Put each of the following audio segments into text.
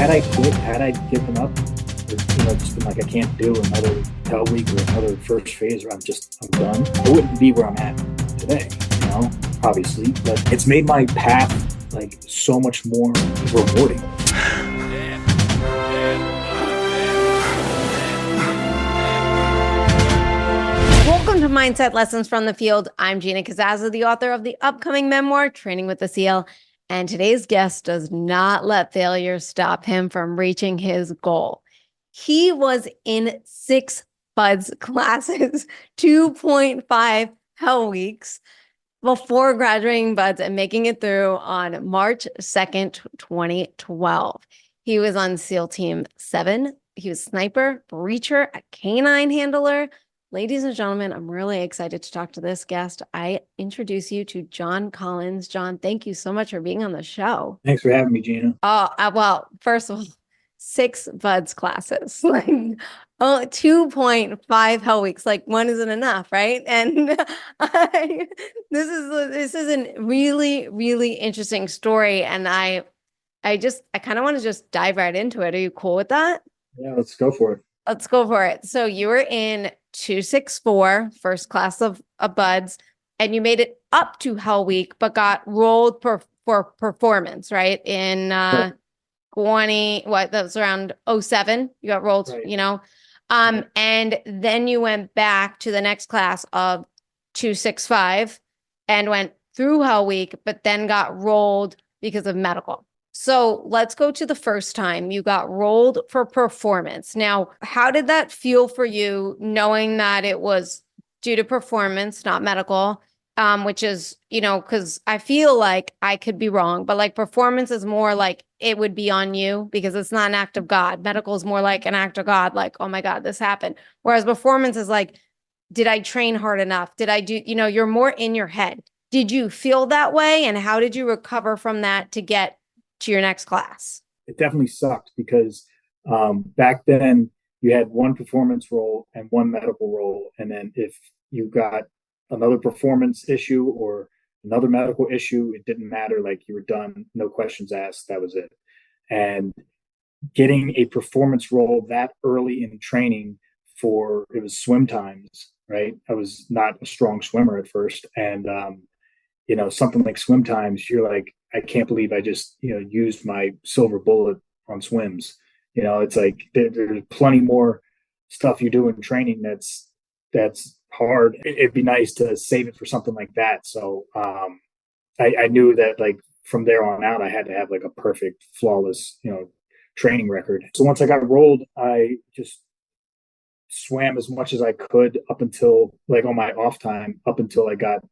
Had I quit, had I given up, or, just been like, I can't do another hell week or another first phase, or I'm done, I wouldn't be where I'm at today, obviously. But it's made my path like so much more rewarding. Welcome to Mindset Lessons from the Field. I'm Gina Cazazza, the author of the upcoming memoir, Training with the SEAL. And today's guest does not let failure stop him from reaching his goal. He was in 6 BUDS classes, 2.5 Hell Weeks before graduating BUDS and making it through on March 2nd, 2012. He was on SEAL Team 7. He was sniper, breacher, a canine handler. Ladies and gentlemen, I'm really excited to talk to this guest. I introduce you to John Collins. John, thank you so much for being on the show. Thanks for having me, Gina. Well, first of all, 6 BUDS classes, like 2.5 Hell Weeks, like one isn't enough, right? And this is a really, really interesting story. And I kind of want to just dive right into it. Are you cool with that? Yeah, let's go for it. Let's go for it. So you were in 264, first class of BUDS, and you made it up to Hell Week, but got rolled for performance, right? In 20, that was around 07, you got rolled, right. And then you went back to the next class of 265 and went through Hell Week, but then got rolled because of medical. So let's go to the first time you got rolled for performance. Now, how did that feel for you, knowing that it was due to performance, not medical, which is, because I feel like I could be wrong, but like performance is more like it would be on you because it's not an act of God. Medical is more like an act of God, like, oh my God, this happened. Whereas performance is like, did I train hard enough? Did I do, you're more in your head. Did you feel that way? And how did you recover from that to get to your next class? It definitely sucked because back then you had one performance role and one medical role. And then if you got another performance issue or another medical issue, it didn't matter. Like you were done, no questions asked. That was it. And getting a performance role that early in training it was swim times, right? I was not a strong swimmer at first. And, something like swim times, you're like, I can't believe I just, used my silver bullet on swims. It's like there's plenty more stuff you do in training that's hard. It'd be nice to save it for something like that. So I knew that like from there on out, I had to have like a perfect, flawless, training record. So once I got rolled, I just swam as much as I could up until like on my off time, up until I got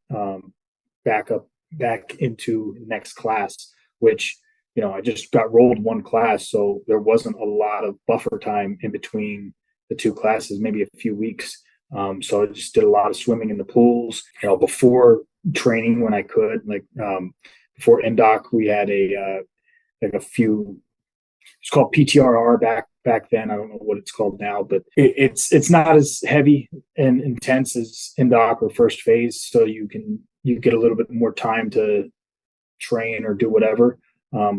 back into next class, which I just got rolled one class, so there wasn't a lot of buffer time in between the two classes, maybe a few weeks. So I just did a lot of swimming in the pools, before training when I could, like before NDOC, we had a few. It's called PTRR back then. I don't know what it's called now, but it's not as heavy and intense as NDOC or first phase, so you get a little bit more time to train or do whatever.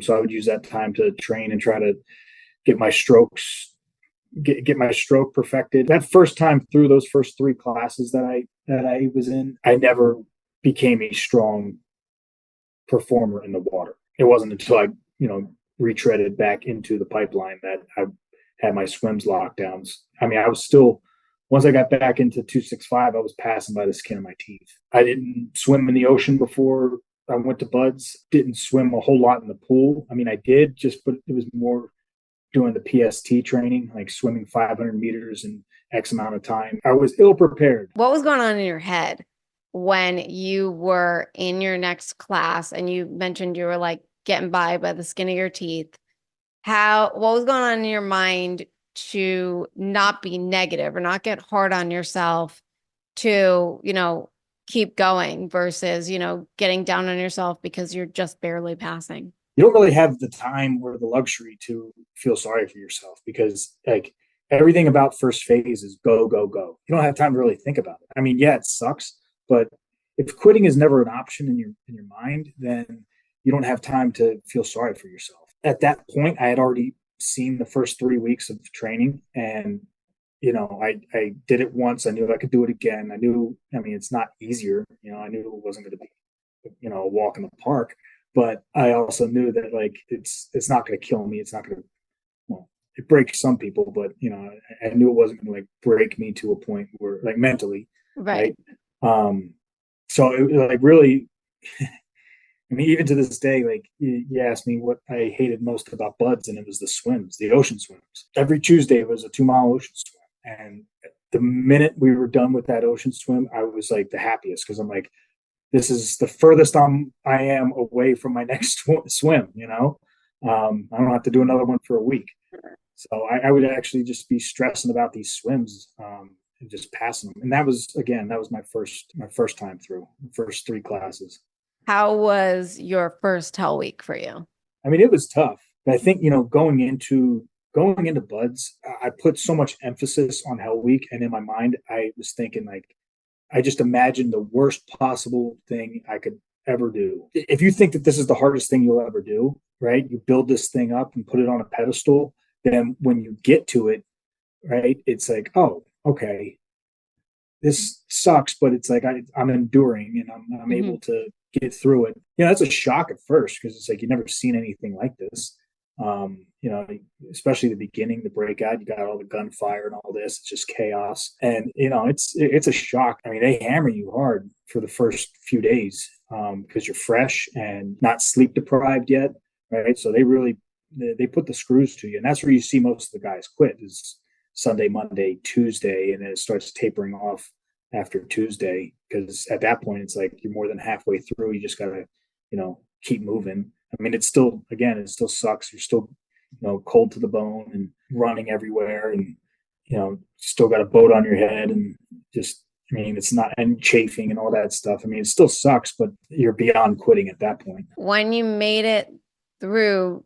So I would use that time to train and try to get my strokes, get my stroke perfected. That first time through those first 3 classes that I was in, I never became a strong performer in the water. It wasn't until I, retreaded back into the pipeline that I had my swims lockdowns. I mean, I was still, once I got back into 265, I was passing by the skin of my teeth. I didn't swim in the ocean before I went to BUDS. Didn't swim a whole lot in the pool. I mean, I did, but it was more doing the PST training, like swimming 500 meters in X amount of time. I was ill prepared. What was going on in your head when you were in your next class and you mentioned you were like getting by the skin of your teeth? What was going on in your mind to not be negative or not get hard on yourself to, keep going versus, getting down on yourself because you're just barely passing? You don't really have the time or the luxury to feel sorry for yourself because like everything about first phase is go, go, go. You don't have time to really think about it. I mean, yeah, it sucks, but if quitting is never an option in your mind, then you don't have time to feel sorry for yourself. At that point, I had already seen the first 3 weeks of training, and I did it once. I knew I could do it again. I knew, I mean, it's not easier. I knew it wasn't going to be, a walk in the park, but I also knew that like it's not going to kill me. It's not going to, well, it breaks some people, but I knew it wasn't going to like break me to a point where like mentally, Right. right? Um, so it like really, I mean, even to this day, like you asked me what I hated most about buds, and it was the swims, the ocean swims. Every Tuesday was a 2 mile ocean swim, and the minute we were done with that ocean swim, I was like the happiest because I'm like, this is the furthest I am away from my next swim. I don't have to do another one for a week, so I would actually just be stressing about these swims. And just passing them, and that was my first time through the first 3 classes. How was your first Hell Week for you? I mean, it was tough. But I think, going into buds, I put so much emphasis on Hell Week, and in my mind, I was thinking like I just imagined the worst possible thing I could ever do. If you think that this is the hardest thing you'll ever do, right? You build this thing up and put it on a pedestal, then when you get to it, right, it's like, oh, okay, this sucks, but it's like I'm enduring and I'm Hmm. able to get through it. That's a shock at first because it's like you've never seen anything like this. You know, especially the beginning, the breakout, you got all the gunfire and all this. It's just chaos, and it's a shock. I mean, they hammer you hard for the first few days because you're fresh and not sleep deprived yet, right? So they put the screws to you, and that's where you see most of the guys quit is Sunday, Monday, Tuesday, and then it starts tapering off after Tuesday because at that point it's like you're more than halfway through. You just gotta, keep moving. I mean, it still sucks. You're still, cold to the bone and running everywhere, and still got a boat on your head, and just, I mean, it's not and chafing and all that stuff. I mean, it still sucks, but you're beyond quitting at that point. When you made it through,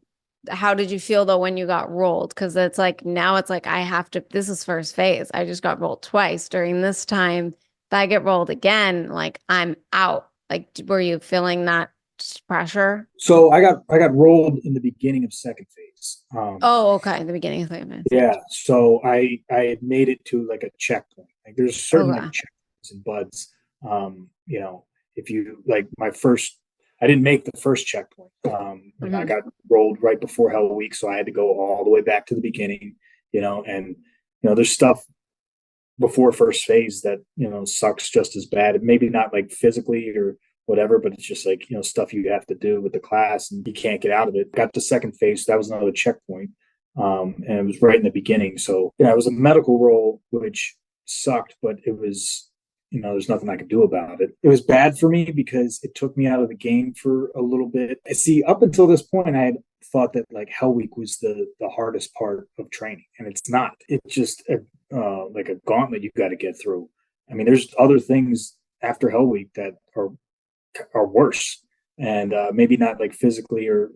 how did you feel though when you got rolled? Because it's like now it's like I have to, this is first phase. I just got rolled twice during this time. If I get rolled again, like I'm out. Like, were you feeling that pressure? So I got rolled in the beginning of second phase. Oh, okay. The beginning of the minutes. Yeah. Yeah, so I had made it to like a checkpoint. Like there's certain like Okay. checkpoints and buds. If you like my first, I didn't make the first checkpoint. I Hmm. got rolled right before Hell Week, so I had to go all the way back to the beginning. And there's stuff before first phase that sucks just as bad. Maybe not like physically or whatever, but it's just like stuff you have to do with the class and you can't get out of it. Got to second phase, so that was another checkpoint, and it was right in the beginning. So it was a medical role, which sucked, but it was there's nothing I could do about it. It was bad for me because it took me out of the game for a little bit. I see, up until this point, I had thought that like Hell Week was the hardest part of training, and it's not. It's just like a gauntlet you got to get through. I mean, there's other things after Hell Week that are worse, and maybe not like physically or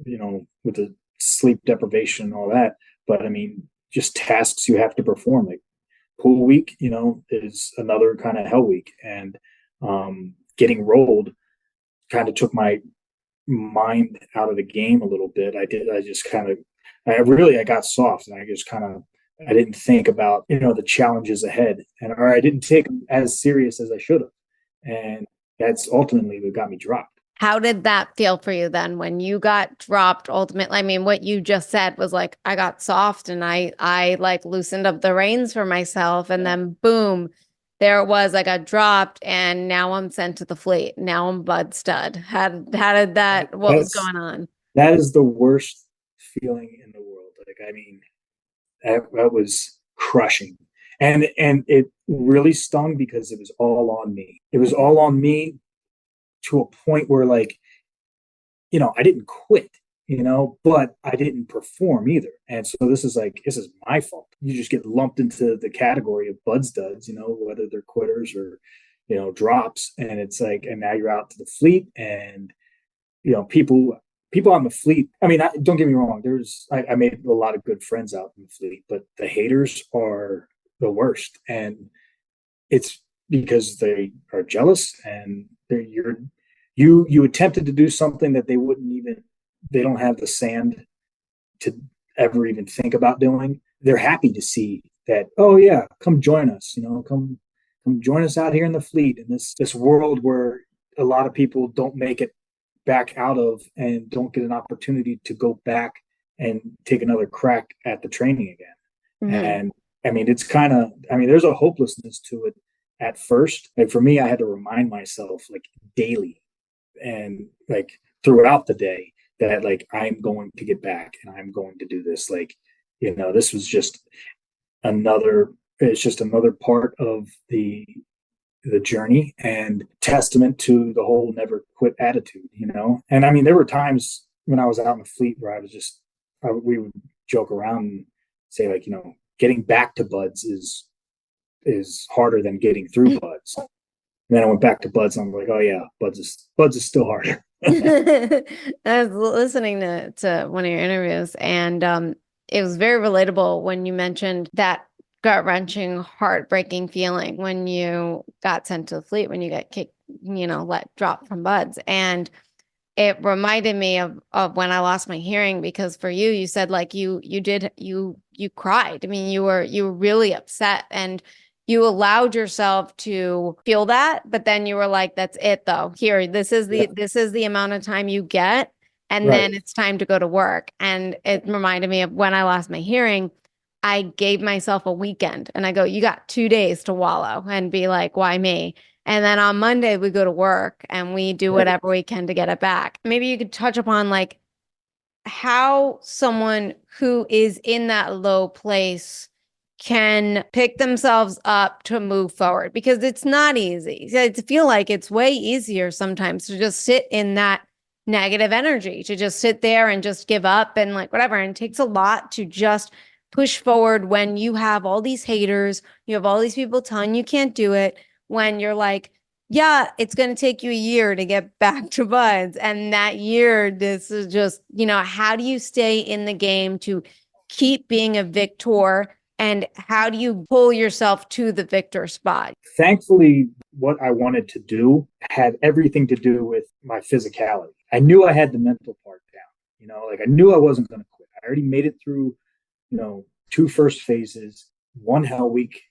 with the sleep deprivation and all that, but I mean, just tasks you have to perform. Like pool week, is another kind of Hell Week, and getting rolled kind of took my mind out of the game a little bit. I just kind of, I got soft, and I just kind of, I didn't think about, the challenges ahead, or I didn't take them as serious as I should have. And that's ultimately what got me dropped. How did that feel for you then when you got dropped ultimately? I mean, what you just said was like I got soft and I like loosened up the reins for myself and Yeah. then boom, there it was. I got dropped and now I'm sent to the fleet. Now I'm Bud Stud. How did that what was That's, going on? that is the worst feeling in the world. Like, I mean, that was crushing. And it really stung because it was all on me. It was all on me to a point where like I didn't quit, but I didn't perform either. And so this is my fault. You just get lumped into the category of buds duds, whether they're quitters or, drops. And it's like, and now you're out to the fleet, and, people on the fleet. I mean, don't get me wrong. I made a lot of good friends out in the fleet, but the haters are the worst. And it's because they are jealous, and you attempted to do something that they wouldn't even, they don't have the sand to ever even think about doing, they're happy to see that, oh yeah, come join us, come join us out here in the fleet in this world where a lot of people don't make it back out of and don't get an opportunity to go back and take another crack at the training again. Hmm. And I mean, it's kind of, I mean, there's a hopelessness to it at first. Like for me, I had to remind myself like daily and like throughout the day that like I'm going to get back and I'm going to do this. Like, this was just another, it's just another part of the journey and testament to the whole never quit attitude. And I mean, there were times when I was out in the fleet where we would joke around and say like, getting back to buds is harder than getting through buds. And then I went back to buds and I'm like, oh yeah, buds is still harder. I was listening to one of your interviews, and it was very relatable when you mentioned that gut-wrenching, heartbreaking feeling when you got sent to the fleet, when you got kicked, let drop from buds. And it reminded me of when I lost my hearing, because for you, you said like you cried. I mean, you were really upset, and you allowed yourself to feel that, but then you were like, that's it though. Here, Yeah. this is the amount of time you get, and Right. then it's time to go to work. And it reminded me of when I lost my hearing. I gave myself a weekend, and I go, you got 2 days to wallow and be like, why me? And then on Monday, we go to work and we do Right. whatever we can to get it back. Maybe you could touch upon like how someone who is in that low place can pick themselves up to move forward, because it's not easy. I feel like it's way easier sometimes to just sit in that negative energy, to just sit there and just give up and like whatever. And it takes a lot to just push forward when you have all these haters, you have all these people telling you can't do it, when you're like, yeah, it's going to take you a year to get back to buds. And that year, this is just, how do you stay in the game to keep being a victor? And how do you pull yourself to the victor spot? Thankfully, what I wanted to do had everything to do with my physicality. I knew I had the mental part down, like I knew I wasn't going to quit. I already made it through, two first phases, one hell week.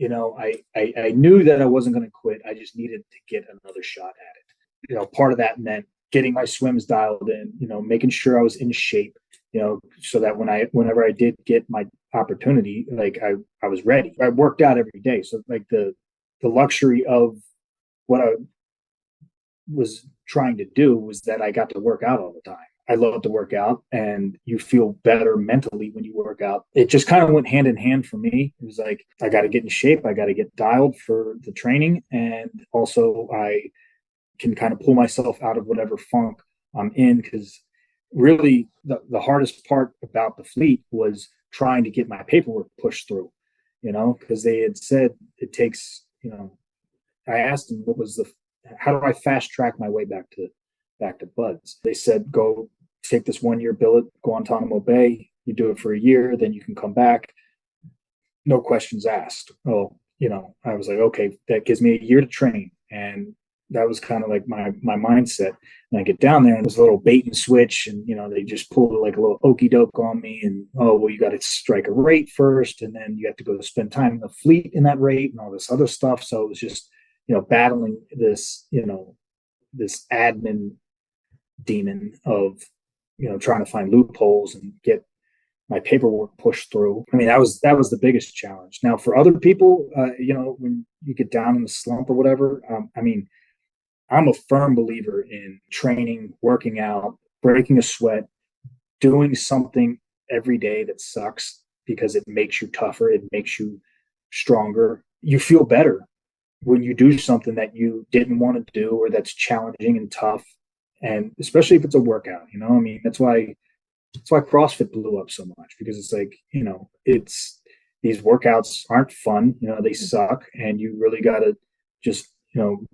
I knew that I wasn't going to quit. I just needed to get another shot at it. Part of that meant getting my swims dialed in, making sure I was in shape, so that whenever I did get my opportunity, like I was ready. I worked out every day. So like the luxury of what I was trying to do was that I got to work out all the time. I love to work out, and you feel better mentally when you work out. It just kind of went hand in hand for me. It was like, I got to get in shape. I got to get dialed for the training. And also I can kind of pull myself out of whatever funk I'm in. Cause really the hardest part about the fleet was trying to get my paperwork pushed through, cause they had said it takes, I asked them how do I fast track my way back to buds? They said, go take this 1 year billet, Guantanamo Bay. You do it for a year, then you can come back. No questions asked. Oh, I was like, okay, that gives me a year to train. And that was kind of like my mindset. And I get down there and there's a little bait and switch, and they just pulled like a little okey doke on me. And oh, well, you got to strike a rate first, and then you have to go to spend time in the fleet in that rate and all this other stuff. So it was just battling this admin demon of trying to find loopholes and get my paperwork pushed through. I mean, that was the biggest challenge. Now, for other people, when you get down in the slump or whatever, I mean, I'm a firm believer in training, working out, breaking a sweat, doing something every day that sucks, because it makes you tougher, it makes you stronger. You feel better when you do something that you didn't want to do or that's challenging and tough. And especially if it's a workout, I mean, that's why CrossFit blew up so much, because it's like, it's these workouts aren't fun, they suck, and you really got to just,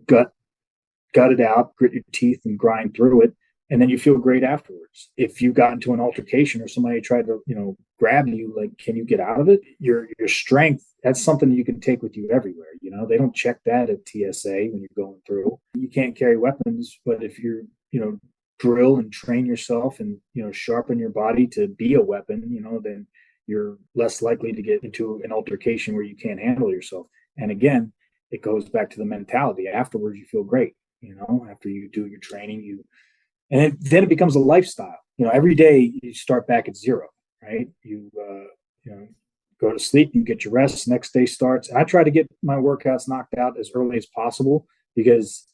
gut it out, grit your teeth and grind through it. And then you feel great afterwards. If you got into an altercation or somebody tried to, grab you, like, can you get out of it? Your strength, that's something that you can take with you everywhere. They don't check that at TSA when you're going through. You can't carry weapons, but if you're, drill and train yourself and, sharpen your body to be a weapon, then you're less likely to get into an altercation where you can't handle yourself. And again, it goes back to the mentality. Afterwards, you feel great. After you do your training, then it becomes a lifestyle. Every day you start back at zero, right? You know, go to sleep, you get your rest, next day starts. And I try to get my workouts knocked out as early as possible because,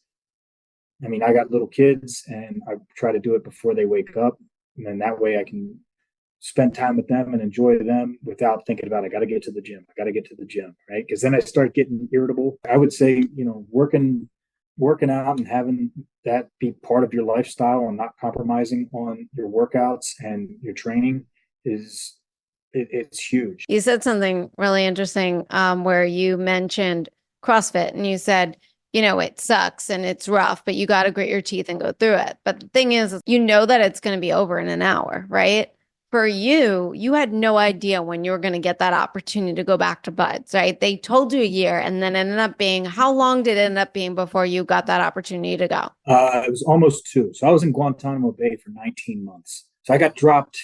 I mean, I got little kids and I try to do it before they wake up. And then that way I can spend time with them and enjoy them without thinking about, I got to get to the gym. I got to get to the gym, right? Because then I start getting irritable. I would say, working out and having that be part of your lifestyle and not compromising on your workouts and your training it's huge. You said something really interesting where you mentioned CrossFit and you said, it sucks and it's rough, but you got to grit your teeth and go through it. But the thing is, that it's going to be over in an hour, right? For you, you had no idea when you were going to get that opportunity to go back to Buds, right? They told you a year and then ended up being, how long did it end up being before you got that opportunity to go? It was almost 2. So I was in Guantanamo Bay for 19 months. So I got dropped,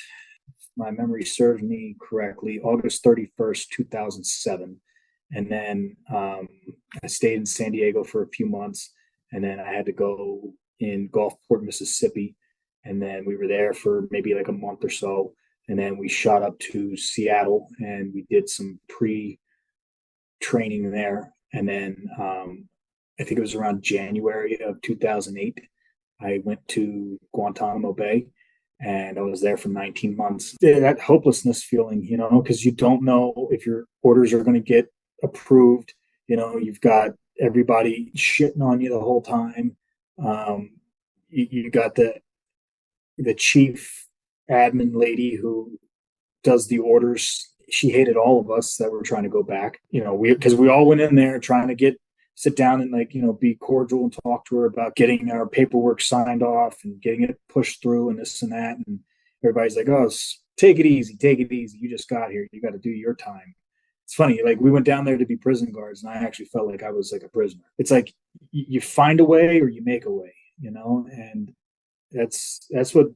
if my memory serves me correctly, August 31st, 2007. And then I stayed in San Diego for a few months. And then I had to go in Gulfport, Mississippi. And then we were there for maybe like a month or so. And then we shot up to Seattle and we did some pre-training there. And then I think it was around January of 2008, I went to Guantanamo Bay and I was there for 19 months. That hopelessness feeling, because you don't know if your orders are going to get approved. You've got everybody shitting on you the whole time. You got the chief admin lady who does the orders. She hated all of us that were trying to go back, because we all went in there trying to sit down and be cordial and talk to her about getting our paperwork signed off and getting it pushed through and this and that. And everybody's like, oh, take it easy. You just got here. You got to do your time. It's funny. Like we went down there to be prison guards and I actually felt like I was like a prisoner. It's like you find a way or you make a way, and that's what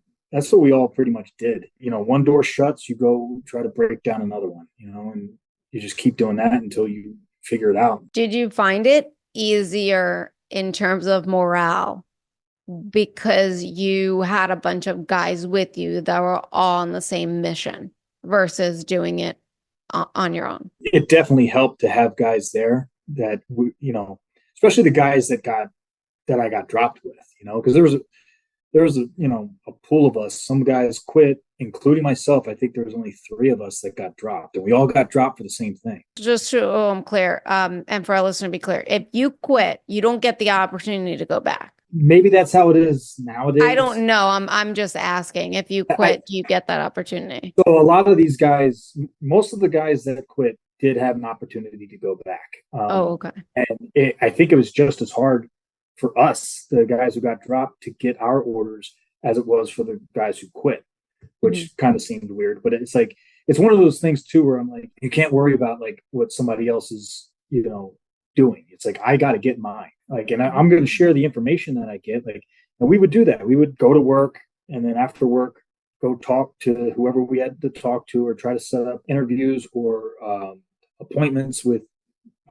we all pretty much did. One door shuts, you go try to break down another one, and you just keep doing that until you figure it out. Did you find it easier in terms of morale because you had a bunch of guys with you that were all on the same mission versus doing it on your own? It definitely helped to have guys there that especially the guys that I got dropped with, because there was a pool of us. Some guys quit, including myself. I think there was only 3 of us that got dropped, and we all got dropped for the same thing. Just so I'm clear, and for our listener to be clear, if you quit, you don't get the opportunity to go back. Maybe that's how it is nowadays. I don't know. I'm just asking. If you quit, do you get that opportunity? So a lot of these guys, most of the guys that quit did have an opportunity to go back. Okay. And I think it was just as hard for us, the guys who got dropped, to get our orders as it was for the guys who quit, which kind of seemed weird. But it's like, it's one of those things too, where I'm like, you can't worry about like what somebody else is, doing. It's like, I got to get mine. Like, and I'm going to share the information that I get. Like, and we would do that. We would go to work and then after work, go talk to whoever we had to talk to or try to set up interviews or appointments with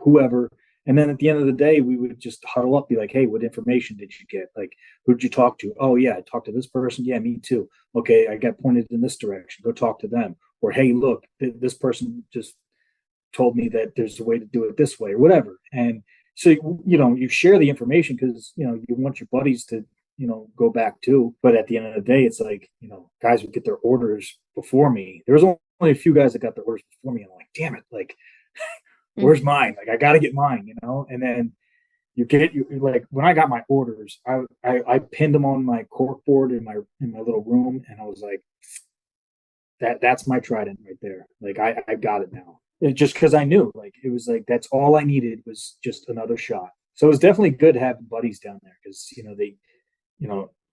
whoever. And then at the end of the day, we would just huddle up, be like, hey, what information did you get? Like, who did you talk to? Oh, yeah, I talked to this person. Yeah, me too. Okay, I got pointed in this direction. Go talk to them. Or, hey, look, this person just told me that there's a way to do it this way or whatever. And so, you share the information because, you want your buddies to, go back too. But at the end of the day, it's like, guys would get their orders before me. There was only a few guys that got their orders before me. And I'm like, damn it, like, where's mine? Like, I got to get mine, and then like when I got my orders, I pinned them on my cork board in my little room. And I was like, that's my trident right there. Like I got it now. Just because I knew, like, it was like, that's all I needed was just another shot. So it was definitely good having buddies down there because, they,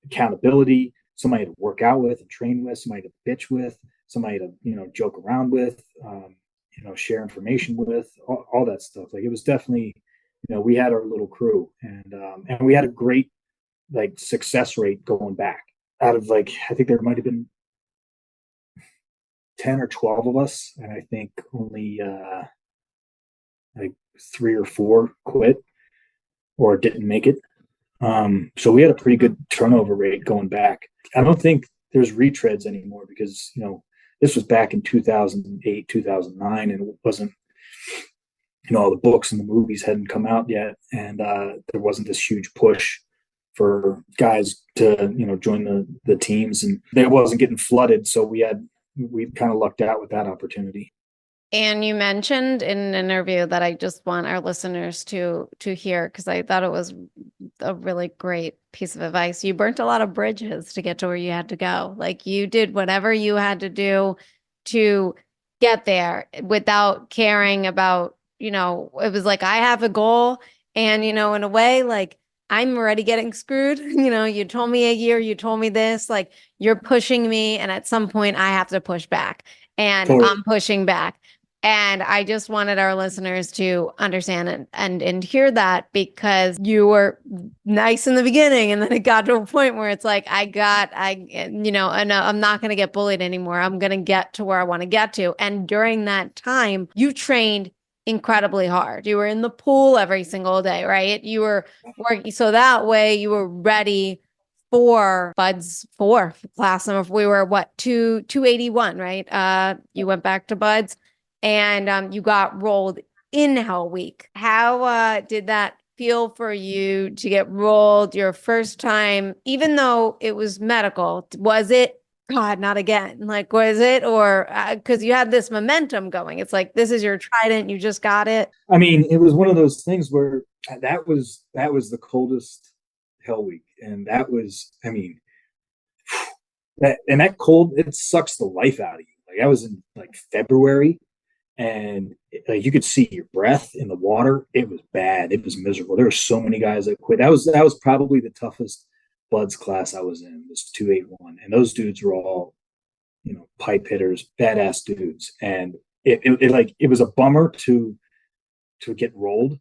accountability, somebody to work out with and train with, somebody to bitch with, somebody to, joke around with, share information with, all that stuff. Like, it was definitely, we had our little crew and we had a great, like, success rate going back. out of like, I think there might have been 10 or 12 of us. And I think only like 3 or 4 quit or didn't make it. So we had a pretty good turnover rate going back. I don't think there's retreads anymore because, this was back in 2008, 2009, and it wasn't, all the books and the movies hadn't come out yet. And there wasn't this huge push for guys to, join the teams, and it wasn't getting flooded. So we kind of lucked out with that opportunity. And you mentioned in an interview that I just want our listeners to hear, because I thought it was a really great piece of advice. You burnt a lot of bridges to get to where you had to go. Like you did whatever you had to do to get there without caring about, it was like, I have a goal. And, in a way, like I'm already getting screwed. You told me a year, you told me this, like you're pushing me. And at some point I have to push back, and Totally. I'm pushing back. And I just wanted our listeners to understand and hear that, because you were nice in the beginning, and then it got to a point where it's like, and I'm not going to get bullied anymore. I'm going to get to where I want to get to. And during that time, you trained incredibly hard. You were in the pool every single day, right? You were working. So that way you were ready for Buds 4 class number. We were 281, right? You went back to Buds, and you got rolled in Hell Week. How did that feel for you to get rolled your first time, even though it was medical? Was it, God, not again? Like, was it, or because you had this momentum going? It's like, this is your trident. You just got it. I mean, it was one of those things where that was the coldest Hell Week, and that was, I mean, that cold, it sucks the life out of you. Like I was in like February, and like you could see your breath in the water. It was bad. It was miserable. There were so many guys that quit. That was probably the toughest Buds class I was in, was 281, and those dudes were all, pipe hitters, badass dudes, and it was a bummer to get rolled,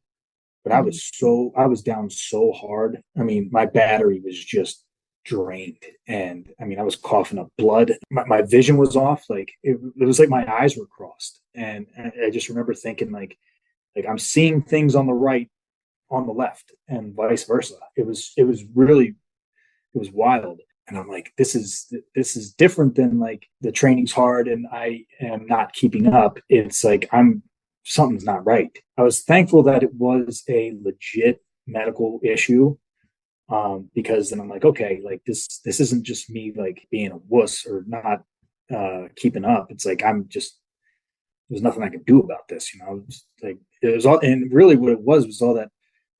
but I was down so hard. I mean, my battery was just drained, and I mean, I was coughing up blood. My vision was off. Like it was like my eyes were crossed, and I just remember thinking like I'm seeing things on the right on the left, and vice versa. It was really, it was wild. And I'm like, this is different than like the training's hard and I am not keeping up. It's like something's not right. I was thankful that it was a legit medical issue, because then I'm like, okay, like this isn't just me like being a wuss or not keeping up. It's like there's nothing I can do about this. Like it was all, and really what it was all that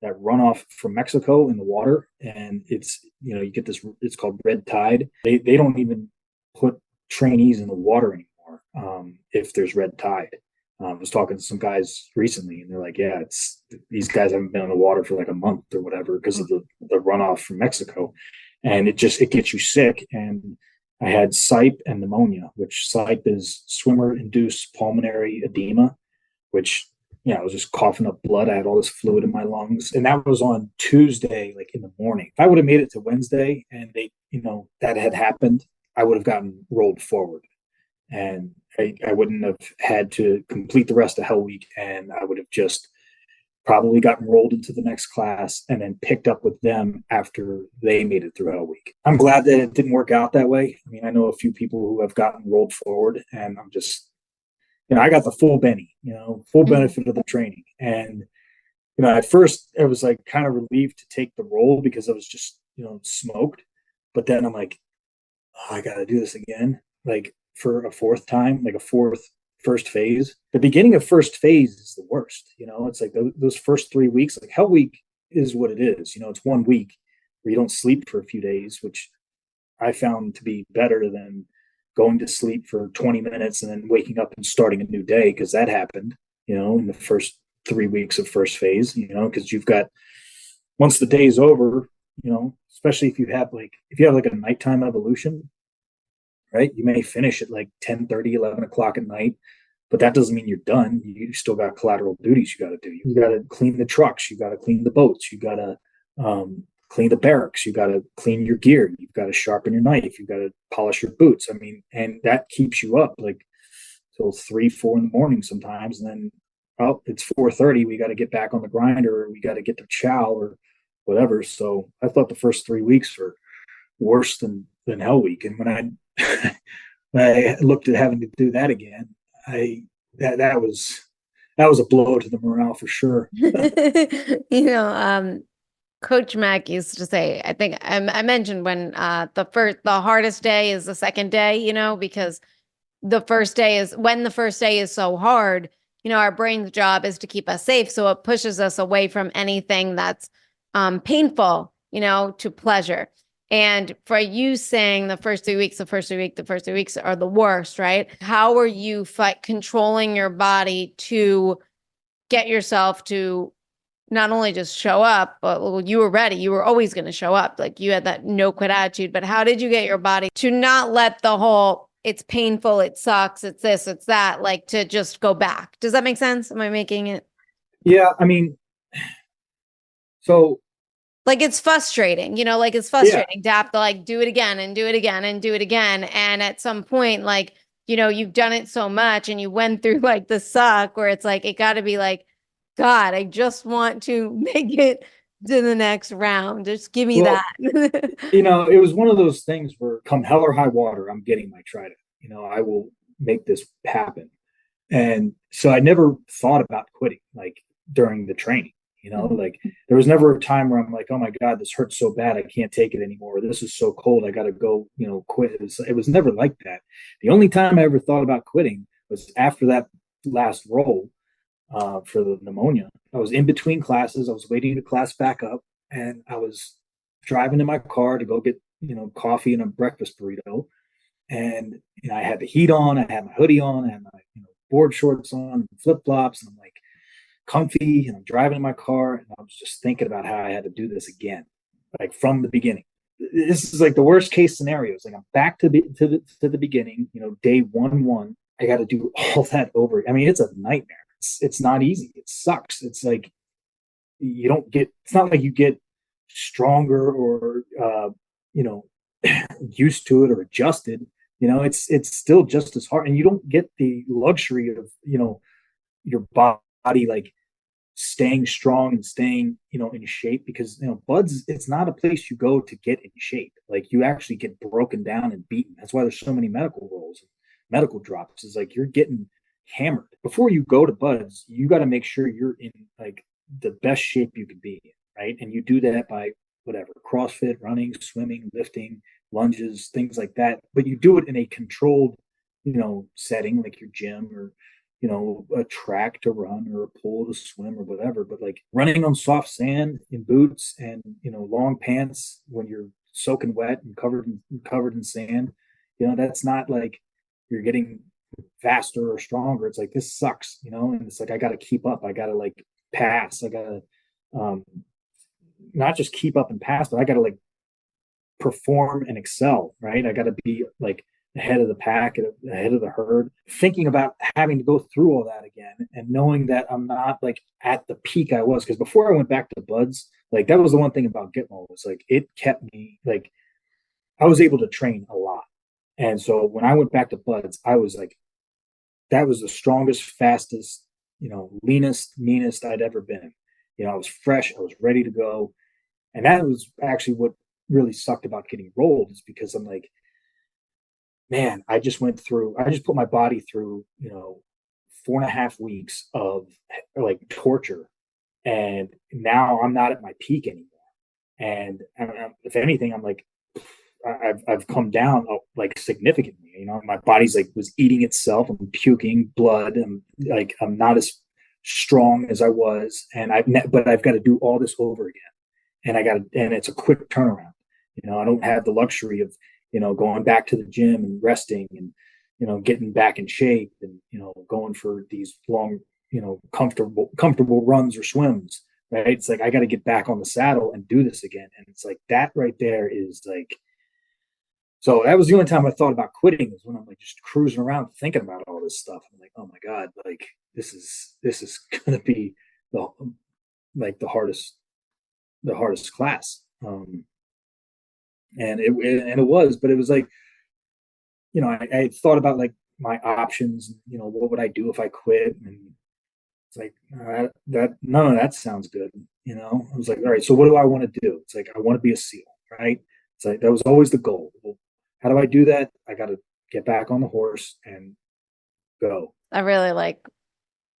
runoff from Mexico in the water, and it's, you get this. It's called red tide. They don't even put trainees in the water anymore if there's red tide. I was talking to some guys recently, and they're like, "Yeah, it's these guys haven't been in the water for like a month or whatever because of the runoff from Mexico, and it gets you sick." And I had SIPE and pneumonia, which SIPE is swimmer-induced pulmonary edema, which, I was just coughing up blood. I had all this fluid in my lungs, and that was on Tuesday, like in the morning. If I would have made it to Wednesday and that had happened, I would have gotten rolled forward, and I wouldn't have had to complete the rest of Hell Week, and I would have just probably gotten rolled into the next class and then picked up with them after they made it through Hell Week. I'm glad that it didn't work out that way. I mean, I know a few people who have gotten rolled forward, and I'm just, I got the full Benny, full benefit of the training. And, at first I was like kind of relieved to take the roll because I was just, smoked. But then I'm like, oh, I got to do this again, like for a fourth time, like a first phase. The beginning of first phase is the worst. It's like those first 3 weeks, like Hell Week is what it is. It's 1 week where you don't sleep for a few days, which I found to be better than going to sleep for 20 minutes and then waking up and starting a new day, because that happened, in the first 3 weeks of first phase, because you've got, once the day is over, especially if you have like a nighttime evolution, right? You may finish at like 10:30, 11 o'clock at night, but that doesn't mean you're done. You still got collateral duties you got to do. You got to clean the trucks. You got to clean the boats. You got to clean the barracks, you got to clean your gear, you've got to sharpen your knife, you've got to polish your boots. I mean, and that keeps you up like till 3, 4 in the morning sometimes. And then, oh, it's 4:30. We got to get back on the grinder, or we got to get to chow or whatever. So I thought the first 3 weeks were worse than Hell Week. And when I when I looked at having to do that again, I that was a blow to the morale for sure. You know, Coach Mack used to say, I think I mentioned when the hardest day is the second day, you know, because the first day is when the first day is so hard, you know, our brain's job is to keep us safe. So it pushes us away from anything that's painful, you know, to pleasure. And for you saying the first 3 weeks are the worst, right? How are you controlling your body to get yourself to not only just show up, but well, you were ready. You were always going to show up. Like you had that no quit attitude. But how did you get your body to not let the whole, it's painful, it sucks, it's this, it's that, like to just go back? Does that make sense? Am I making it? Yeah, I mean, so Like it's frustrating, you know, like it's yeah, frustrating to have to like do it again and do it again and do it again. And at some point, like, you know, you've done it so much and you went through like the suck where it's like, it got to be like, God, I just want to make it to the next round. Just give me well, that. it was one of those things where come hell or high water, I'm getting my trident. I will make this happen. And so I never thought about quitting like during the training. Like there was never a time where I'm like, oh my God, this hurts so bad, I can't take it anymore. This is so cold, I gotta go, quit. It was never like that. The only time I ever thought about quitting was after that last roll for the pneumonia. I was in between classes. I was waiting to class back up, and I was driving in my car to go get coffee and a breakfast burrito. And I had the heat on. I had my hoodie on. I had my board shorts on, flip flops, and I'm like comfy. And I'm driving in my car, and I was just thinking about how I had to do this again, like from the beginning. This is like the worst case scenario. It's like I'm back to the beginning. Day 1-1. I got to do all that over. I mean, it's a nightmare. It's not easy. It sucks. It's like you don't get. It's not like you get stronger or you know used to it or adjusted. It's still just as hard, and you don't get the luxury of your body like staying strong and staying in shape, because buds, it's not a place you go to get in shape. Like you actually get broken down and beaten. That's why there's so many medical rolls, medical drops. Is like you're getting hammered before you go to buds. You got to make sure you're in like the best shape you can be in, right? And you do that by whatever, CrossFit, running, swimming, lifting, lunges, things like that. But you do it in a controlled setting, like your gym, or a track to run, or a pool to swim, or whatever. But like running on soft sand in boots and long pants when you're soaking wet and covered in sand, that's not like you're getting faster or stronger. It's like, this sucks, and it's like I got to keep up. I got to like pass. I got to not just keep up and pass, but I got to like perform and excel, right? I got to be like ahead of the pack, ahead of the herd. Thinking about having to go through all that again, and knowing that I'm not like at the peak I was, because before I went back to buds, like that was the one thing about Gitmo, was like it kept me like I was able to train a lot. And so when I went back to buds, I was like, that was the strongest, fastest, leanest, meanest I'd ever been. I was fresh, I was ready to go. And that was actually what really sucked about getting rolled, is because I'm like, man, I just put my body through, 4.5 weeks of like torture. And now I'm not at my peak anymore. And if anything, I'm like, I've come down like significantly. My body's like was eating itself. I'm puking blood. I'm not as strong as I was, and but I've got to do all this over again. And it's a quick turnaround. I don't have the luxury of going back to the gym and resting and getting back in shape and going for these long comfortable runs or swims. Right? It's like I got to get back on the saddle and do this again. And it's like that right there is like. So that was the only time I thought about quitting, is when I'm like just cruising around thinking about all this stuff. I'm like, oh my God, like this is gonna be the hardest class. Um, and it was, but it was like, I thought about like my options, what would I do if I quit? And it's like, that none of that sounds good. I was like, all right, so what do I want to do? It's like, I want to be a SEAL, right? It's like, that was always the goal. Well, how do I do that? I got to get back on the horse and go. I really like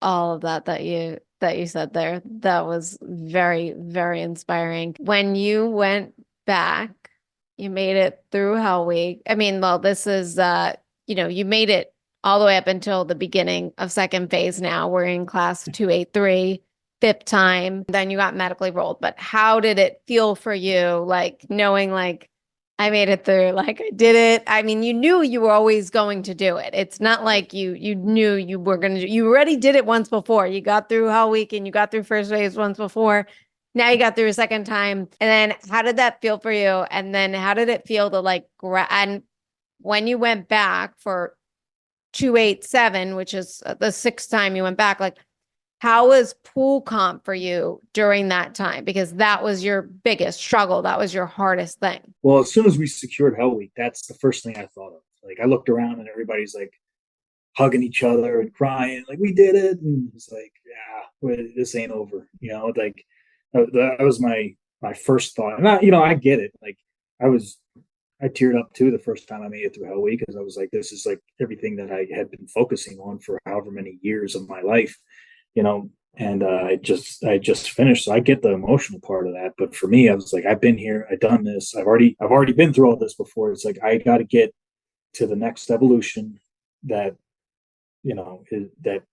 all of that you said there. That was very, very inspiring. When you went back, you made it through Hell Week. I mean, well, this is you made it all the way up until the beginning of second phase now. We're in class 283, fifth time. Then you got medically rolled. But how did it feel for you, like knowing like I made it through, like I did it. I mean, you knew you were always going to do it. It's not like you knew you were going to you already did it once before. You got through Hell Week and you got through first phase once before. Now you got through a second time. And then how did that feel for you? And then how did it feel to like and when you went back for 287, which is the sixth time you went back, like how was pool comp for you during that time? Because that was your biggest struggle. That was your hardest thing. Well, as soon as we secured Hell Week, that's the first thing I thought of. Like, I looked around and everybody's like hugging each other and crying, like, we did it. And it's like, yeah, this ain't over. Like that was my first thought. And I get it. Like, I teared up too the first time I made it through Hell Week, because I was like, this is like everything that I had been focusing on for however many years of my life, and I just finished. So I get the emotional part of that. But for me, I was like, I've been here, I've done this, I've already been through all this before. It's like, I got to get to the next evolution that, that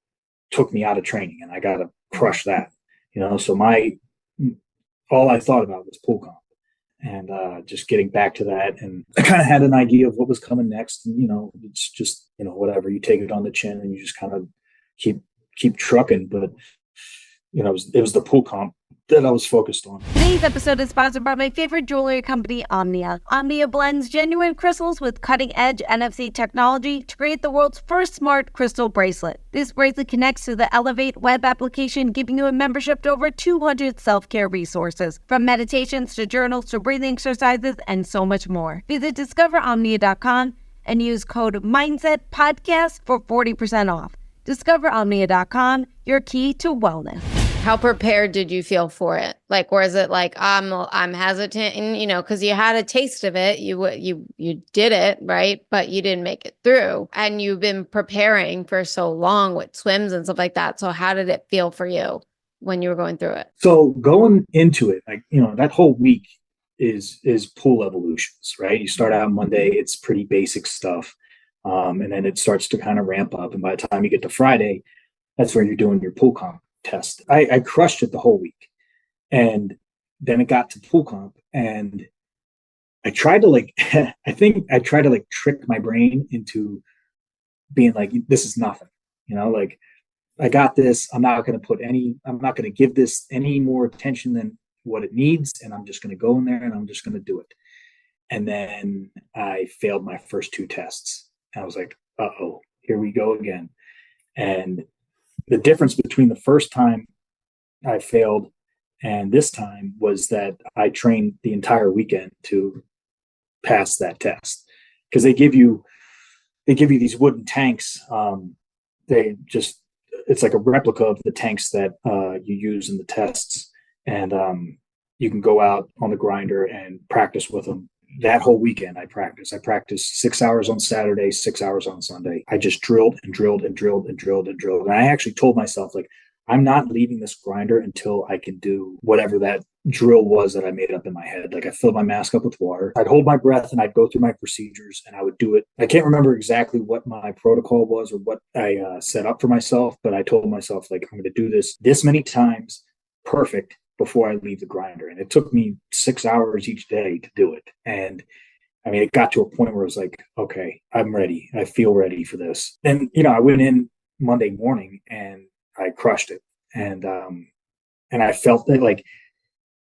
took me out of training, and I got to crush that, so all I thought about was pool comp, and just getting back to that. And I kind of had an idea of what was coming next. And, it's just, whatever, you take it on the chin and you just kind of keep trucking. But, it was the pool comp that I was focused on. Today's episode is sponsored by my favorite jewelry company, Omnia. Omnia blends genuine crystals with cutting-edge NFC technology to create the world's first smart crystal bracelet. This bracelet connects to the Elevate web application, giving you a membership to over 200 self-care resources, from meditations to journals to breathing exercises and so much more. Visit discoveromnia.com and use code MindsetPodcast for 40% off. DiscoverOmnia.com, your key to wellness. How prepared did you feel for it? Like, or is it like I'm hesitant, and because you had a taste of it, you did it, right? But you didn't make it through, and you've been preparing for so long with swims and stuff like that. So how did it feel for you when you were going through it? So going into it, like, that whole week is pool evolutions, right? You start out Monday, it's pretty basic stuff. And then it starts to kind of ramp up. And by the time you get to Friday, that's where you're doing your pool comp test. I crushed it the whole week. And then it got to pool comp, and I tried to I think I tried to trick my brain into being like, this is nothing, like, I got this. I'm not going to give this any more attention than what it needs. And I'm just going to go in there and I'm just going to do it. And then I failed my first two tests. I was like, uh-oh, here we go again. And the difference between the first time I failed and this time was that I trained the entire weekend to pass that test, because they give you these wooden tanks. It's like a replica of the tanks that you use in the tests. And you can go out on the grinder and practice with them. That whole weekend I practiced 6 hours on Saturday, 6 hours on Sunday. I just drilled and drilled and drilled and drilled and drilled. And I actually told myself, like, I'm not leaving this grinder until I can do whatever that drill was that I made up in my head. Like, I filled my mask up with water. I'd hold my breath and I'd go through my procedures and I would do it. I can't remember exactly what my protocol was or what I set up for myself, but I told myself, like, I'm going to do this many times, perfect, before I leave the grinder. And it took me 6 hours each day to do it. And I mean, it got to a point where I was like, okay, I'm ready. I feel ready for this. And, I went in Monday morning and I crushed it. And I felt that, like,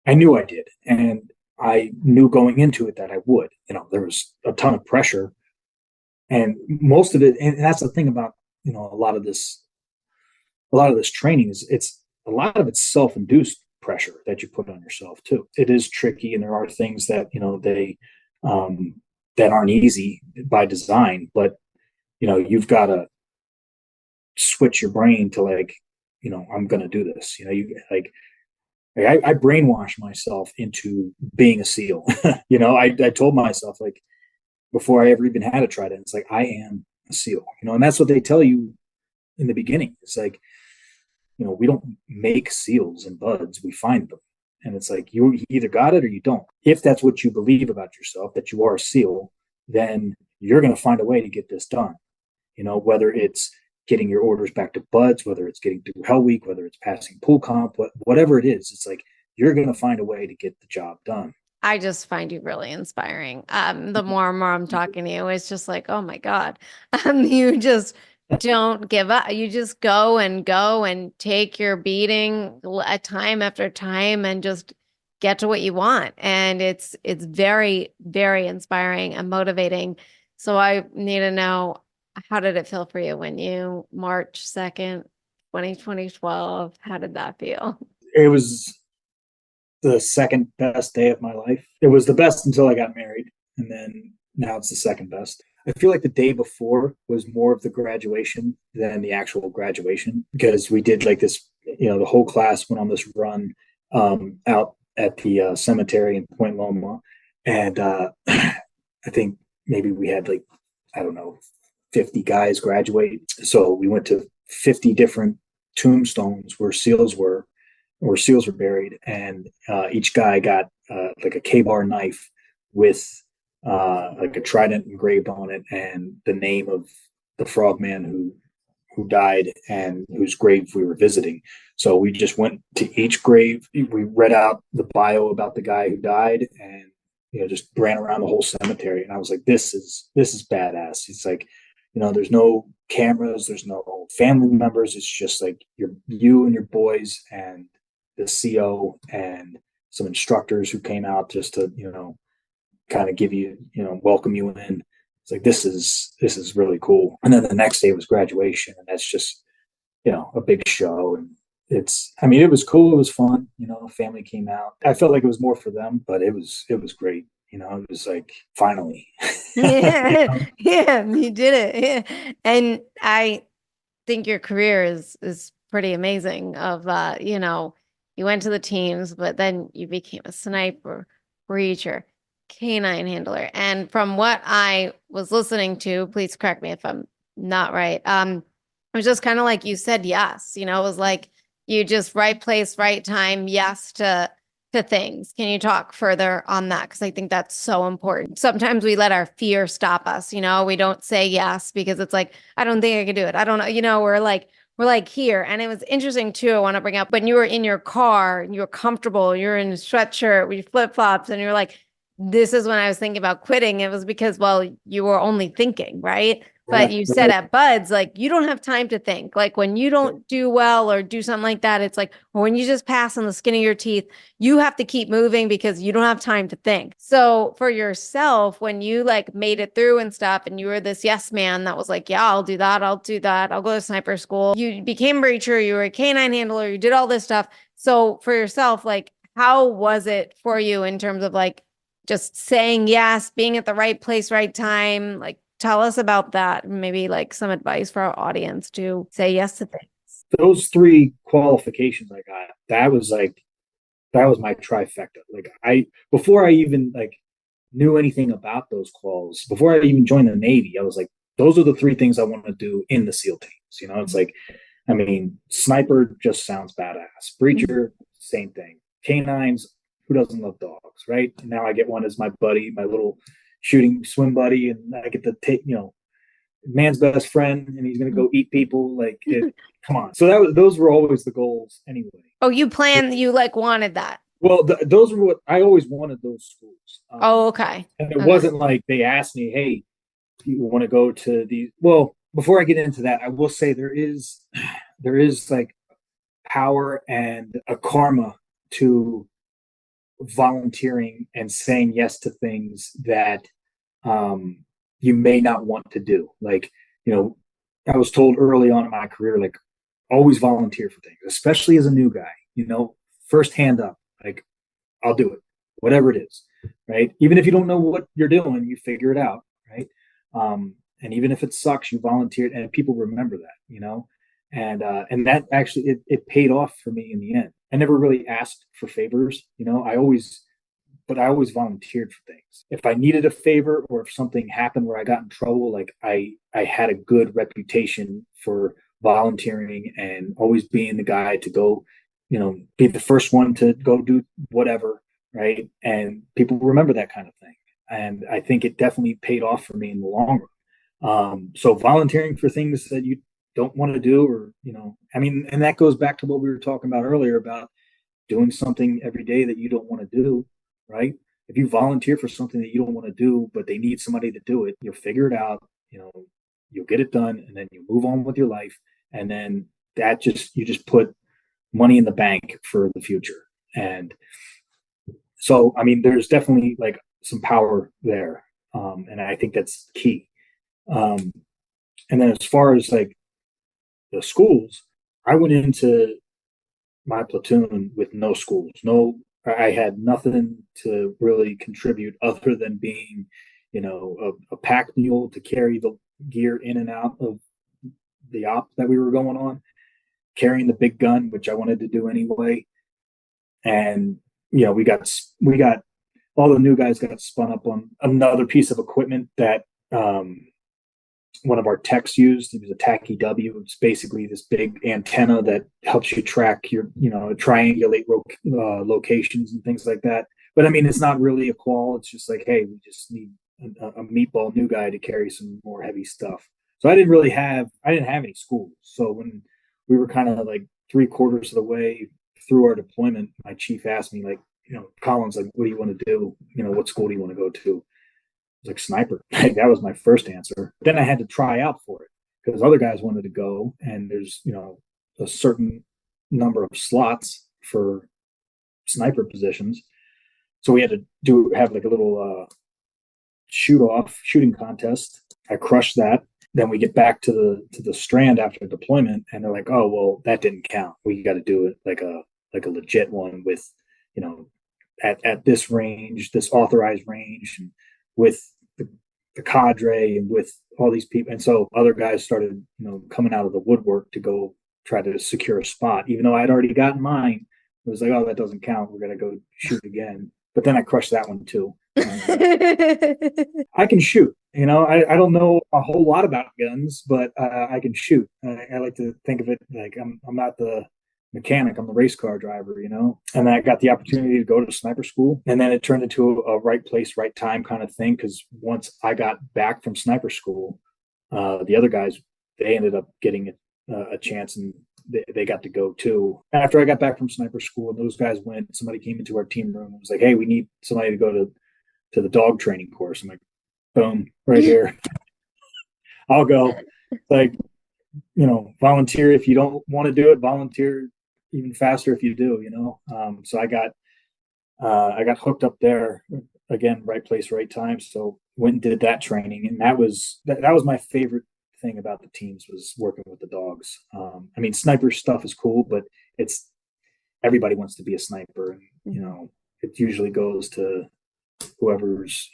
I knew I did. And I knew going into it that I would. There was a ton of pressure, and most of it, and that's the thing about, a lot of this training is a lot of it's self-induced pressure that you put on yourself too. It is tricky, and there are things that, that aren't easy by design, but you've got to switch your brain to like, I'm going to do this. I brainwashed myself into being a SEAL. I told myself, like, before I ever even had a trident, it's like, I am a SEAL, and that's what they tell you in the beginning. It's like, we don't make SEALs and buds, we find them. And it's like, you either got it or you don't. If that's what you believe about yourself, that you are a SEAL, then you're going to find a way to get this done. Whether it's getting your orders back to buds, whether it's getting through Hell Week, whether it's passing pool comp, whatever it is, it's like, you're going to find a way to get the job done. I just find you really inspiring. The more and more I'm talking to you, it's just like, oh my God, you just don't give up. You just go and take your beating time after time and just get to what you want. And it's very, very inspiring and motivating. So I need to know, how did it feel for you when you March 2nd, 2012? How did that feel? It was the second best day of my life. It was the best until I got married, and then now it's the second best. I feel like the day before was more of the graduation than the actual graduation, because we did like this, the whole class went on this run out at the cemetery in Point Loma. And I think maybe we had like, I don't know, 50 guys graduate. So we went to 50 different tombstones where SEALs were buried. And each guy got like a K-bar knife with like a trident engraved on it and the name of the frogman who died and whose grave we were visiting. So we just went to each grave. We read out the bio about the guy who died, and just ran around the whole cemetery. And I was like, this is badass. It's like, there's no cameras, there's no family members. It's just like you and your boys and the CO and some instructors who came out just to kind of give you, welcome you in. It's like, this is really cool. And then the next day was graduation, and that's just, a big show. And it was cool. It was fun. Family came out. I felt like it was more for them, but it was great. It was like, finally. Yeah, yeah, you did it. Yeah. And I think your career is pretty amazing of, you went to the teams, but then you became a sniper, breacher, canine handler. And from what I was listening to, please correct me if I'm not right. It was just kind of like you said yes. It was like you just right place, right time, yes to things. Can you talk further on that? Because I think that's so important. Sometimes we let our fear stop us. We don't say yes because it's like, I don't think I can do it. I don't know. We're like here. And it was interesting too. I want to bring up when you were in your car and you were comfortable, you're in a sweatshirt with flip flops, and you're like, this is when I was thinking about quitting. It was because, well, you were only thinking, right? But you said at Buds, like, you don't have time to think. Like when you don't do well or do something like that, it's like, or when you just pass on the skin of your teeth, you have to keep moving because you don't have time to think. So for yourself, when you like made it through and stuff, and you were this yes man that was like, yeah, I'll do that. I'll do that. I'll go to sniper school. You became a breacher. You were a canine handler. You did all this stuff. So for yourself, like, how was it for you in terms of like just saying yes, being at the right place, right time? Like, tell us about that. Maybe like some advice for our audience to say yes to things. Those 3 qualifications I got, that was my trifecta. Like before I even like knew anything about those quals, before I even joined the Navy, I was like, those are the 3 things I want to do in the SEAL teams. It's like, sniper just sounds badass. Breacher, same thing. Canines, who doesn't love dogs, right? And now I get one as my buddy, my little shooting swim buddy, and I get to take, man's best friend, and he's going to go eat people. Like, come on. So those were always the goals anyway. Oh, you like wanted that. Well, those were what I always wanted, those schools. Okay. And it wasn't like they asked me, hey, do you want to go to these? Well, before I get into that, I will say there is like power and a karma to volunteering and saying yes to things that you may not want to do. Like, I was told early on in my career, like, always volunteer for things, especially as a new guy. first hand up, like, I'll do it, whatever it is, right? Even if you don't know what you're doing, you figure it out, right? And even if it sucks, you volunteered, and people remember that, and that actually it paid off for me in the end. I never really asked for favors, but I always volunteered for things. If I needed a favor or if something happened where I got in trouble, like I had a good reputation for volunteering and always being the guy to go, be the first one to go do whatever, right? And people remember that kind of thing. And I think it definitely paid off for me in the long run. So volunteering for things that you don't want to do, or, and that goes back to what we were talking about earlier about doing something every day that you don't want to do, right? If you volunteer for something that you don't want to do, but they need somebody to do it, you'll figure it out, you'll get it done, and then you move on with your life. And then you just put money in the bank for the future. And so, there's definitely like some power there. And I think that's key. And then as far as like the schools, I went into my platoon with no schools. I had nothing to really contribute other than being, a pack mule to carry the gear in and out of the op that we were going on, carrying the big gun, which I wanted to do anyway. And, we got all the new guys got spun up on another piece of equipment that, one of our techs used. It was a Tacky W. It's basically this big antenna that helps you track your, triangulate locations and things like that. But it's not really a qual. It's just like, hey, we just need a meatball new guy to carry some more heavy stuff. So I didn't have any schools. So when we were kind of like 3/4 of the way through our deployment, my chief asked me, like, Collins, like, what do you want to do? What school do you want to go to? Like, sniper. That was my first answer. Then I had to try out for it because other guys wanted to go, and there's a certain number of slots for sniper positions. So we had to have like a little shooting contest. I crushed that. Then we get back to the strand after deployment, and they're like, "Oh, well, that didn't count. We got to do it like a legit one with, at this range, this authorized range, and with the cadre and with all these people." And so other guys started, coming out of the woodwork to go try to secure a spot, even though I'd already gotten mine. It was like, oh, that doesn't count. We're going to go shoot again. But then I crushed that one too. I can shoot, I don't know a whole lot about guns, but I can shoot. I like to think of it like I'm not the mechanic, I'm the race car driver, and then I got the opportunity to go to sniper school, and then it turned into a right place, right time kind of thing. Because once I got back from sniper school, the other guys, they ended up getting a chance, and they got to go too. After I got back from sniper school, and those guys went, somebody came into our team room and was like, hey, we need somebody to go to the dog training course. I'm like, boom, right here. I'll go. Like, volunteer if you don't want to do it, volunteer even faster if you do, so I got hooked up there again, right place, right time. So went and did that training, and that was my favorite thing about the teams, was working with the dogs. Sniper stuff is cool, but it's everybody wants to be a sniper, and it usually goes to whoever's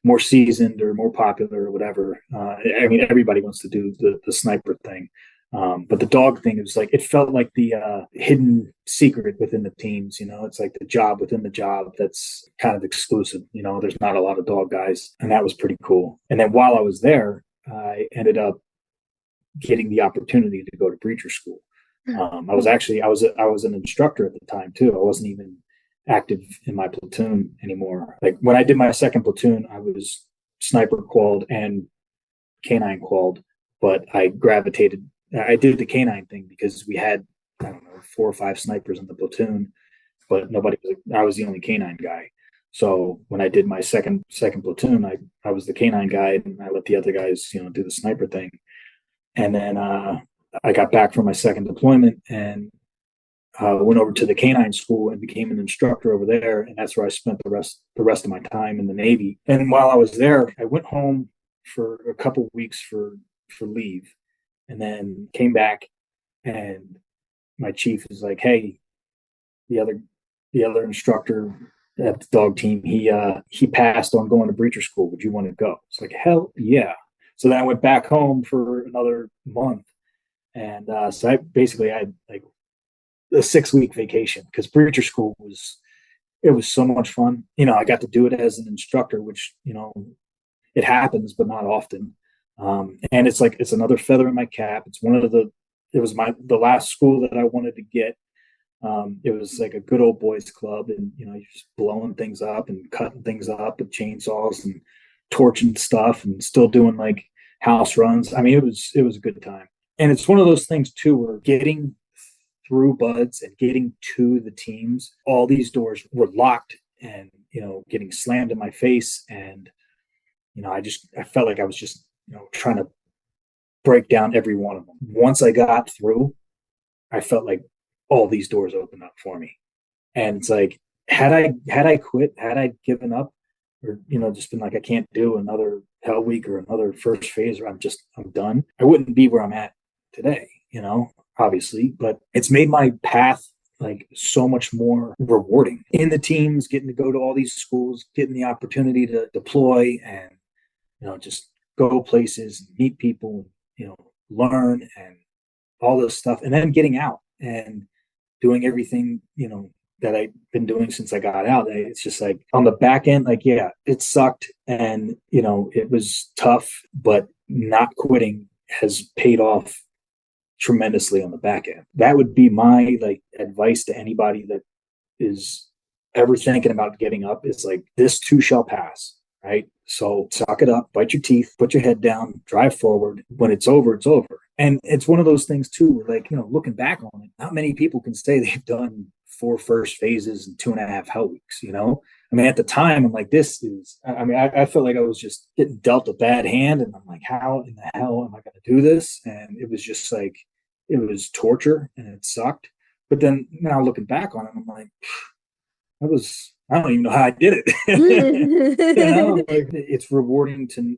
more seasoned or more popular or whatever. Everybody wants to do the sniper thing. But the dog thing, is like, it felt like the hidden secret within the teams. It's like the job within the job that's kind of exclusive. There's not a lot of dog guys, and that was pretty cool. And then while I was there, I ended up getting the opportunity to go to breacher school. I was an instructor at the time too. I wasn't even active in my platoon anymore. Like, when I did my second platoon, I was sniper qualled and canine qualled, but I did the canine thing because we had, I don't know, 4 or 5 snipers in the platoon, but I was the only canine guy. So when I did my second platoon, I was the canine guy, and I let the other guys, do the sniper thing. And then I got back from my second deployment and went over to the canine school and became an instructor over there. And that's where I spent the rest of my time in the Navy. And while I was there, I went home for a couple of weeks for leave, and then came back, and my chief is like, hey, the other instructor at the dog team, he passed on going to breacher school. Would you want to go? It's like, hell yeah. So then I went back home for another month. And so I had like a 6-week vacation because breacher school it was so much fun. I got to do it as an instructor, which, it happens, but not often. And it's another feather in my cap. It was the last school that I wanted to get. It was like a good old boys club, and you're just blowing things up and cutting things up with chainsaws and torching stuff, and still doing like house runs. I mean, it was a good time, and it's one of those things too where getting through buds and getting to the teams, all these doors were locked, and getting slammed in my face, and I felt like I was just trying to break down every one of them. Once I got through, I felt like all these doors opened up for me. And it's like, had I quit, had I given up, or just been like, I can't do another hell week or another first phase, or I'm done, I wouldn't be where I'm at today, obviously. But it's made my path like so much more rewarding in the teams, getting to go to all these schools, getting the opportunity to deploy and just go places, meet people, learn and all this stuff, and then getting out and doing everything that I've been doing since I got out. It's just like on the back end, like, yeah, it sucked and it was tough, but not quitting has paid off tremendously on the back end. That would be my like advice to anybody that is ever thinking about getting up, is like, this too shall pass, right? So suck it up, bite your teeth, put your head down, drive forward. When it's over, it's over. And it's one of those things too, where like, looking back on it, not many people can say they've done 4 first phases and 2.5 hell weeks, I mean, at the time, I'm like, I felt like I was just getting dealt a bad hand. And I'm like, how in the hell am I going to do this? And it was just like, it was torture and it sucked. But then now looking back on it, I'm like, I don't even know how I did it. Like, it's rewarding to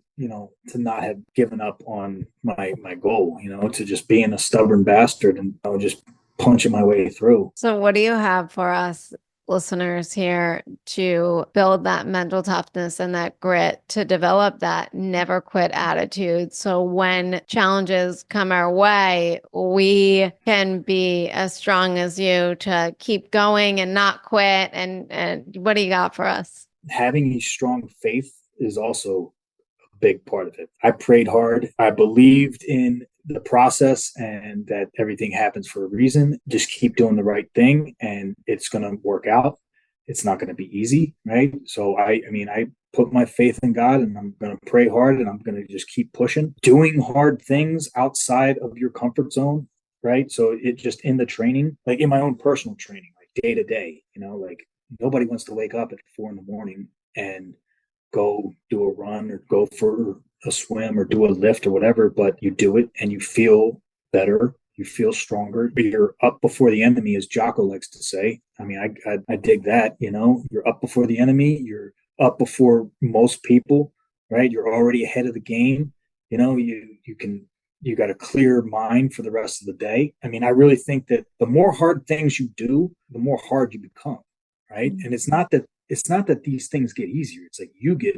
not have given up on my goal, to just being a stubborn bastard and just punching my way through. So what do you have for us listeners here to build that mental toughness and that grit, to develop that never quit attitude, so when challenges come our way, we can be as strong as you to keep going and not quit? And what do you got for us? Having a strong faith is also a big part of it. I prayed hard. I believed in the process and that everything happens for a reason. Just keep doing the right thing and it's going to work out. It's not going to be easy, right? So I put my faith in God, and I'm going to pray hard, and I'm going to just keep pushing, doing hard things outside of your comfort zone, right? So it just, in the training, like in my own personal training, like day to day, like nobody wants to wake up at 4 a.m. and go do a run or go for a swim or do a lift or whatever, but you do it and you feel better, you feel stronger, you're up before the enemy, as Jocko likes to say. I mean, I dig that. You're up before the enemy, you're up before most people, right? You're already ahead of the game. You got a clear mind for the rest of the day. I mean, I really think that the more hard things you do, the more hard you become, right? And it's not that these things get easier. It's like you get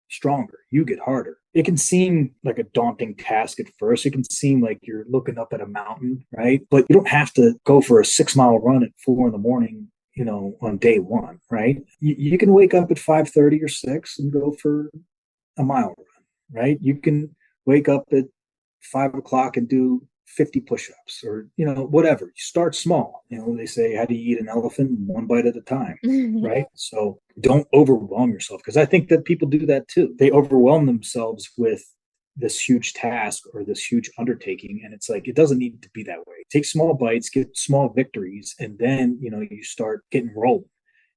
stronger, you get harder. It can seem like a daunting task at first. It can seem like you're looking up at a mountain, right? But you don't have to go for a 6-mile run at 4 a.m, on day one, right? You can wake up at 5:30 or 6 and go for a mile run, right? You can wake up at 5 o'clock and do 50 push-ups, or whatever. You start small. They say, how do you eat an elephant? One bite at a time. Right? So don't overwhelm yourself, because I think that people do that too. They overwhelm themselves with this huge task or this huge undertaking, and it's like, it doesn't need to be that way. Take small bites, get small victories, and then you start getting rolling.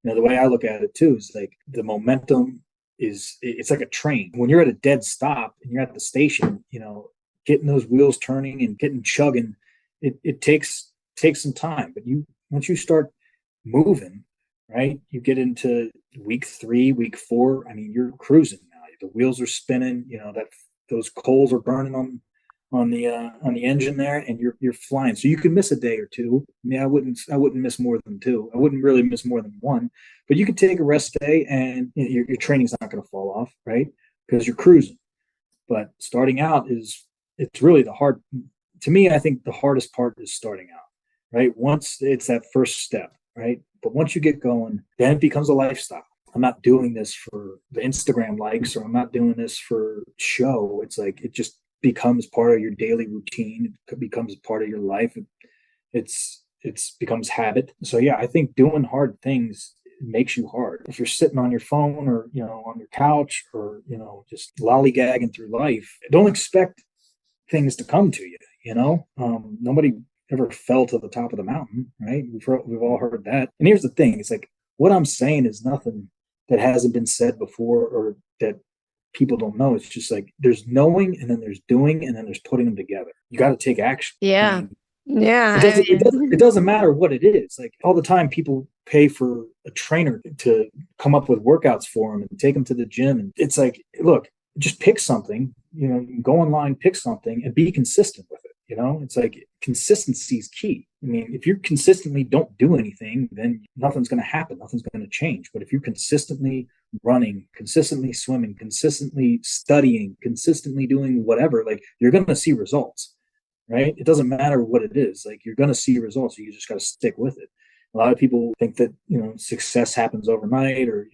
The way I look at it too is like, the momentum it's like a train. When you're at a dead stop and you're at the station, getting those wheels turning and getting chugging, it takes some time. But once you start moving, right, you get into week 3, week 4. I mean, you're cruising now. The wheels are spinning. That those coals are burning on on the engine there, and you're flying. So you could miss a day or two. Yeah, I wouldn't miss more than two. I wouldn't really miss more than one. But you could take a rest day, and your training's not going to fall off, right? Because you're cruising. But starting out it's really the hard. To me, I think the hardest part is starting out, right? Once it's that first step, right? But once you get going, then it becomes a lifestyle. I'm not doing this for the Instagram likes, or I'm not doing this for show. It's like it just becomes part of your daily routine. It becomes part of your life. It's becomes habit. So yeah, I think doing hard things makes you hard. If you're sitting on your phone, or on your couch, or just lollygagging through life, don't expect things to come to you. Nobody ever fell to the top of the mountain, right? We've all heard that. And here's the thing: it's like what I'm saying is nothing that hasn't been said before, or that people don't know. It's just like there's knowing, and then there's doing, and then there's putting them together. You got to take action. Yeah. I mean, Yeah. it doesn't matter what it is. Like all the time, people pay for a trainer to come up with workouts for them and take them to the gym. And it's like, look, just pick something. You can go online, pick something, and be consistent with it. It's like consistency is key. I mean, if you consistently don't do anything, then nothing's going to happen. Nothing's going to change. But if you're consistently running, consistently swimming, consistently studying, consistently doing whatever, like you're going to see results, right? It doesn't matter what it is. Like you're going to see results. You just got to stick with it. A lot of people think that, success happens overnight, or,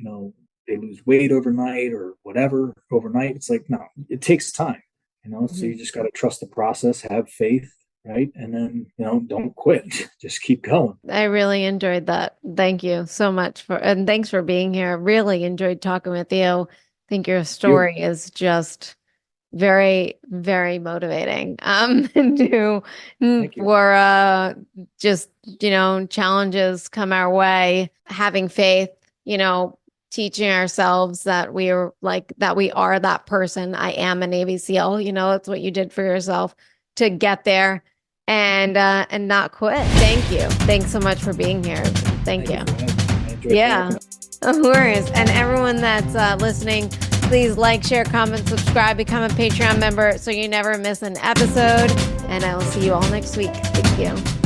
they lose weight overnight, or whatever overnight. It's like, no, it takes time. So you just got to trust the process, have faith, right? And then, don't quit. Just keep going. I really enjoyed that. Thank you so much and thanks for being here. Really enjoyed talking with you. I think your story is just very, very motivating. For just, challenges come our way, having faith, teaching ourselves that we are that person. I am a Navy SEAL. It's what you did for yourself to get there, and not quit. Thank you. Thanks so much for being here. Thank you. Yeah, no worries. And everyone that's listening, please like, share, comment, subscribe, become a Patreon member so you never miss an episode. And I will see you all next week. Thank you.